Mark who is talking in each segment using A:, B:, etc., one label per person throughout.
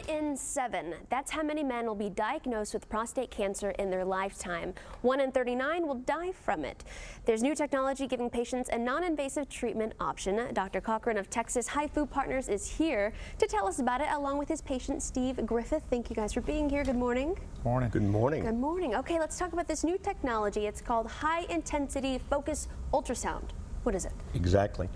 A: in 7. That's how many men will be diagnosed with prostate cancer in their lifetime. 1 in 39 will die from it. There's new technology giving patients a non-invasive treatment option. Dr. Cochran of Texas HIFU Partners is here to tell us about it, along with his patient, Steve Griffith. Thank you guys for being here. Good morning.
B: Morning. Good morning.
A: Good morning. Okay, let's talk about this new technology. It's called high-intensity focus ultrasound. What is it?
B: Exactly.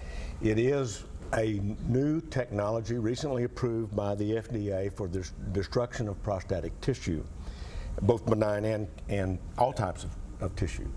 B: It is a new technology recently approved by the FDA for the destruction of prostatic tissue, both benign and all types of tissue.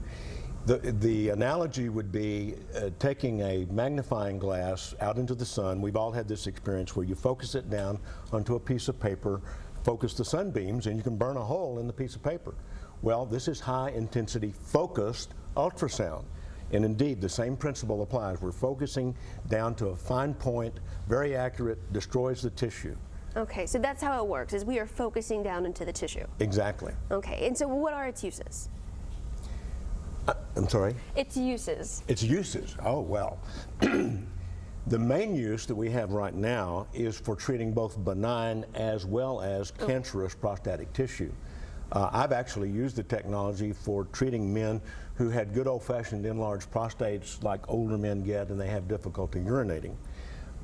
B: The analogy would be taking a magnifying glass out into the sun. We've all had this experience where you focus it down onto a piece of paper, focus the sunbeams, and you can burn a hole in the piece of paper. Well, this is high-intensity focused ultrasound. And indeed, the same principle applies. We're focusing down to a fine point, very accurate, destroys the tissue.
A: Okay, so that's how it works, is we are focusing down into the tissue.
B: Exactly.
A: Okay, and so what are its uses?
B: I'm sorry?
A: Its uses.
B: Its uses. Oh, well. The main use that we have right now is for treating both benign as well as cancerous prostatic tissue. I've actually used the technology for treating men who had good old-fashioned enlarged prostates like older men get, and they have difficulty urinating.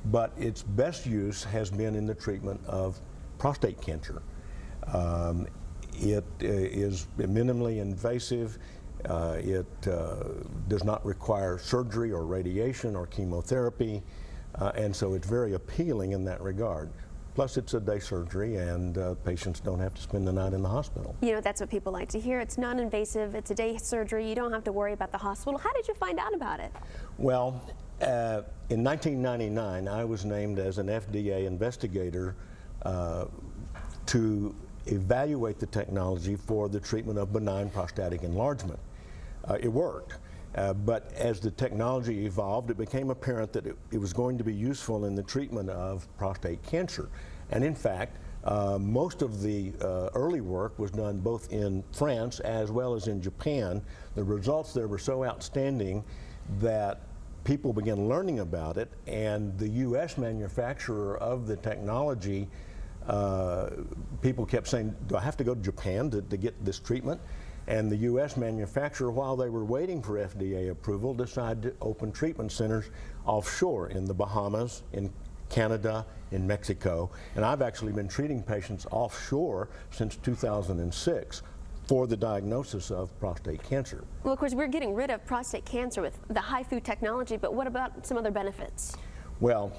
B: But its best use has been in the treatment of prostate cancer. It is minimally invasive. It does not require surgery or radiation or chemotherapy, and so it's very appealing in that regard. Plus, it's a day surgery, and patients don't have to spend the night in the hospital.
A: You know, that's what people like to hear. It's non-invasive. It's a day surgery. You don't have to worry about the hospital. How did you find out about it?
B: Well, in 1999, I was named as an FDA investigator to evaluate the technology for the treatment of benign prostatic enlargement. It worked. But as the technology evolved, it became apparent that it was going to be useful in the treatment of prostate cancer. And in fact, most of the early work was done both in France as well as in Japan. The results there were so outstanding that people began learning about it, and the U.S. manufacturer of the technology, people kept saying, do I have to go to Japan to get this treatment? And the U.S. manufacturer, while they were waiting for FDA approval, decided to open treatment centers offshore in the Bahamas, in Canada, in Mexico. And I've actually been treating patients offshore since 2006 for the diagnosis of prostate cancer.
A: Well, of course, we're getting rid of prostate cancer with the HIFU technology, but what about some other benefits?
B: Well,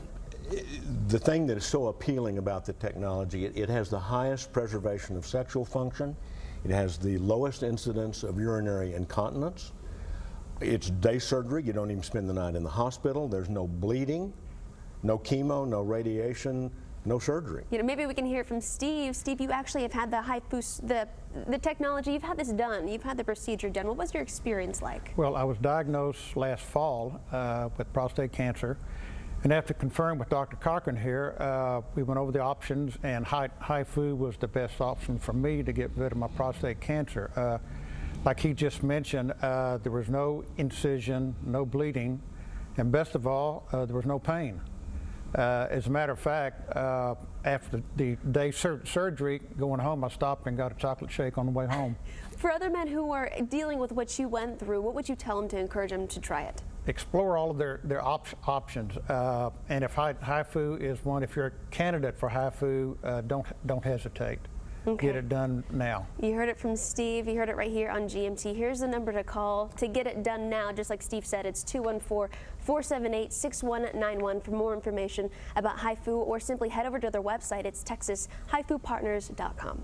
B: the thing that is so appealing about the technology, it has the highest preservation of sexual function. It has the lowest incidence of urinary incontinence. It's day surgery. You don't even spend the night in the hospital. There's no bleeding, no chemo, no radiation, no surgery.
A: You know, maybe we can hear from Steve. Steve, you actually have had the HIFU, the technology. You've had this done. You've had the procedure done. What was your experience like?
C: Well, I was diagnosed last fall with prostate cancer. And after conferring with Dr. Cochran here, we went over the options, and HIFU was the best option for me to get rid of my prostate cancer. Like he just mentioned, there was no incision, no bleeding, and best of all, there was no pain. As a matter of fact, after the day surgery, going home, I stopped and got a chocolate shake on the way home.
A: For other men who are dealing with what you went through, what would you tell them to encourage them to try it?
C: Explore all of their options, and if HIFU is one, if you're a candidate for HIFU, don't hesitate.
A: Okay.
C: Get it done now.
A: You heard it from Steve. You heard it right here on GMT. Here's the number to call to get it done now. Just like Steve said, it's 214-478-6191 for more information about HIFU, or simply head over to their website. It's texashifupartners.com.